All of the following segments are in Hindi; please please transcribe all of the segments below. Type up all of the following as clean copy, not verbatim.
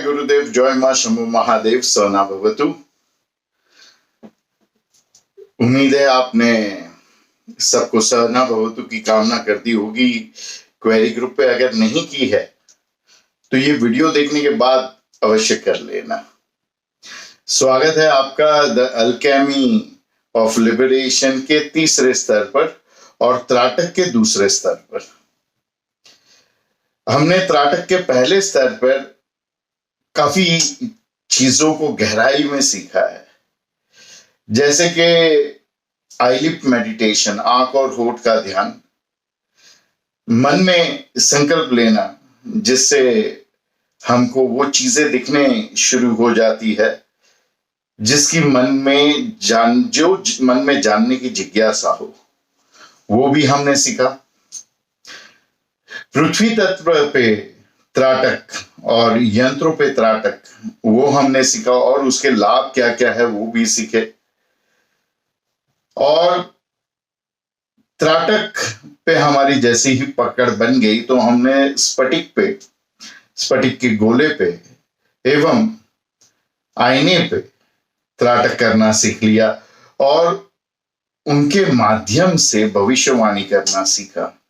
गुरुदेव, जय मां शंभु महादेव, सोना भवतु। उम्मीद है आपने सबको सहना भवतु की कामना कर दी होगी। क्वेरी ग्रुप पे अगर नहीं की है तो ये वीडियो देखने के बाद अवश्य कर लेना। स्वागत है आपका द अल्केमी ऑफ लिबरेशन के तीसरे स्तर पर और त्राटक के दूसरे स्तर पर। हमने त्राटक के पहले स्तर पर काफी चीजों को गहराई में सीखा है, जैसे कि आईलिप मेडिटेशन, आंख और होठ का ध्यान, मन में संकल्प लेना जिससे हमको वो चीजें दिखने शुरू हो जाती है जिसकी मन में जानने की जिज्ञासा हो, वो भी हमने सीखा। पृथ्वी तत्व पे त्राटक और यंत्रों पे त्राटक, वो हमने सीखा और उसके लाभ क्या क्या है वो भी सीखे। और त्राटक पे हमारी जैसी ही पकड़ बन गई तो हमने स्फटिक के गोले पे एवं आईने पे त्राटक करना सीख लिया और उनके माध्यम से भविष्यवाणी करना सीखा।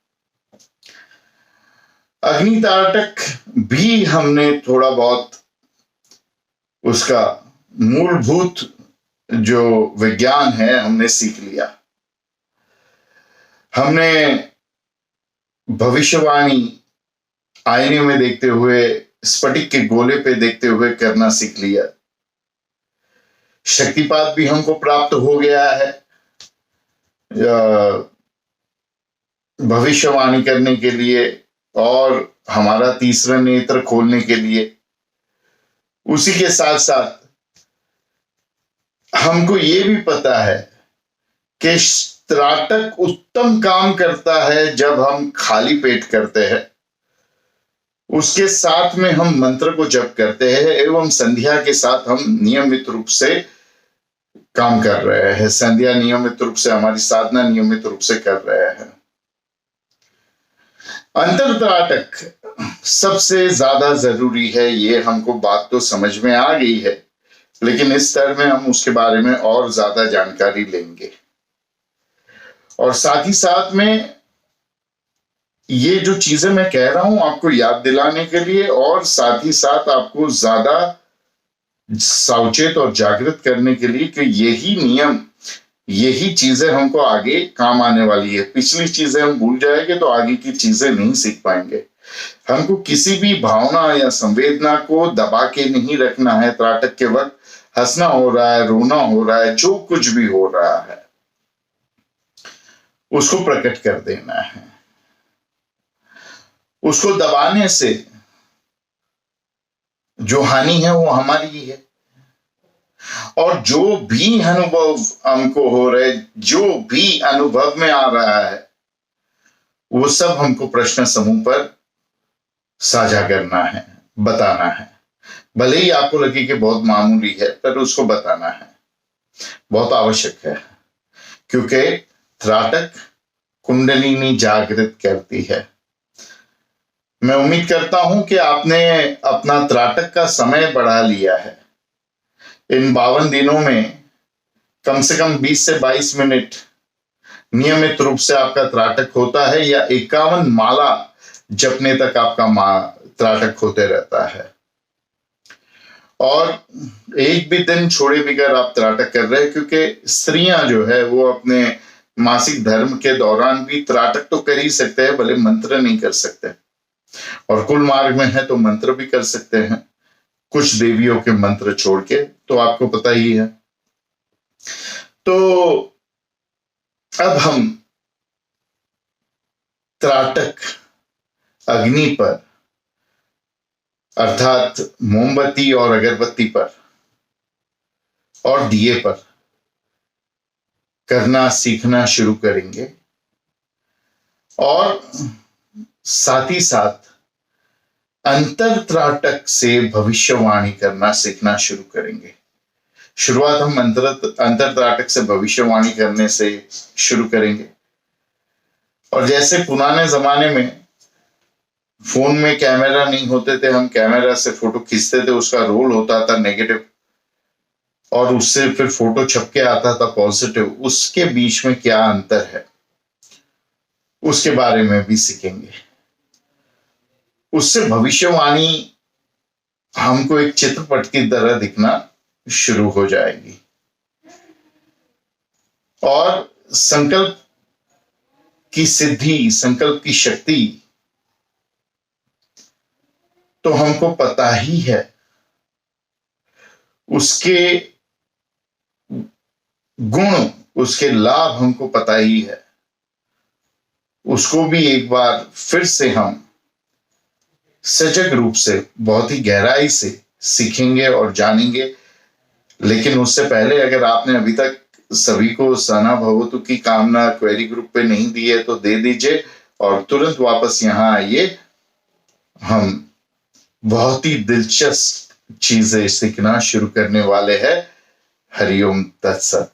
अग्नि त्राटक भी हमने थोड़ा बहुत उसका मूलभूत जो विज्ञान है हमने सीख लिया। हमने भविष्यवाणी आईने में देखते हुए, स्फटिक के गोले पे देखते हुए करना सीख लिया। शक्तिपात भी हमको प्राप्त हो गया है भविष्यवाणी करने के लिए और हमारा तीसरा नेत्र खोलने के लिए। उसी के साथ साथ हमको ये भी पता है कि त्राटक उत्तम काम करता है जब हम खाली पेट करते हैं। उसके साथ में हम मंत्र को जप करते हैं एवं संध्या के साथ हम नियमित रूप से काम कर रहे हैं। संध्या नियमित रूप से, हमारी साधना नियमित रूप से कर रहे हैं। अंतर त्राटक सबसे ज्यादा जरूरी है, ये हमको बात तो समझ में आ गई है, लेकिन इस स्तर में हम उसके बारे में और ज्यादा जानकारी लेंगे। और साथ ही साथ में ये जो चीजें मैं कह रहा हूं आपको याद दिलाने के लिए और साथ ही साथ आपको ज्यादा सावचेत और जागृत करने के लिए कि यही नियम, यही चीजें हमको आगे काम आने वाली है। पिछली चीजें हम भूल जाएंगे तो आगे की चीजें नहीं सीख पाएंगे। हमको किसी भी भावना या संवेदना को दबा के नहीं रखना है। त्राटक के वक्त हंसना हो रहा है, रोना हो रहा है, जो कुछ भी हो रहा है उसको प्रकट कर देना है। उसको दबाने से जो हानि है वो हमारी ही है। और जो भी अनुभव हमको हो रहे, जो भी अनुभव में आ रहा है, वो सब हमको प्रश्न समूह पर साझा करना है, बताना है। भले ही आपको लगे कि बहुत मामूली है, पर उसको बताना है, बहुत आवश्यक है, क्योंकि त्राटक कुंडलिनी जागृत करती है। मैं उम्मीद करता हूं कि आपने अपना त्राटक का समय बढ़ा लिया है। इन 52 दिनों में कम से कम 20 से 22 मिनट नियमित रूप से आपका त्राटक होता है, या 51 माला जपने तक आपका त्राटक होते रहता है। और एक भी दिन छोड़े बगैर आप त्राटक कर रहे हैं, क्योंकि स्त्रियां जो है वो अपने मासिक धर्म के दौरान भी त्राटक तो कर ही सकते हैं, भले मंत्र नहीं कर सकते। और कुल मार्ग में है तो मंत्र भी कर सकते हैं, कुछ देवियों के मंत्र छोड़ के, तो आपको पता ही है। तो अब हम त्राटक अग्नि पर, अर्थात मोमबत्ती और अगरबत्ती पर और दिए पर करना सीखना शुरू करेंगे। और साथ ही साथ अंतर त्राटक से भविष्यवाणी करना सीखना शुरू करेंगे। शुरुआत हम अंतर त्राटक से भविष्यवाणी करने से शुरू करेंगे। और जैसे पुराने जमाने में फोन में कैमरा नहीं होते थे, हम कैमरा से फोटो खींचते थे, उसका रोल होता था नेगेटिव और उससे फिर फोटो छपके आता था पॉजिटिव। उसके बीच में क्या अंतर है उसके बारे में भी सीखेंगे। उससे भविष्यवाणी हमको एक चित्रपट की तरह दिखना शुरू हो जाएगी। और संकल्प की सिद्धि, संकल्प की शक्ति तो हमको पता ही है, उसके गुण, उसके लाभ हमको पता ही है। उसको भी एक बार फिर से हम सजग रूप से, बहुत ही गहराई से सीखेंगे और जानेंगे। लेकिन उससे पहले अगर आपने अभी तक सभी को सहना भवतु की कामना क्वेरी ग्रुप पे नहीं दी है तो दे दीजिए और तुरंत वापस यहां आइए। हम बहुत ही दिलचस्प चीजें सीखना शुरू करने वाले हैं। हरिओम तत्सत।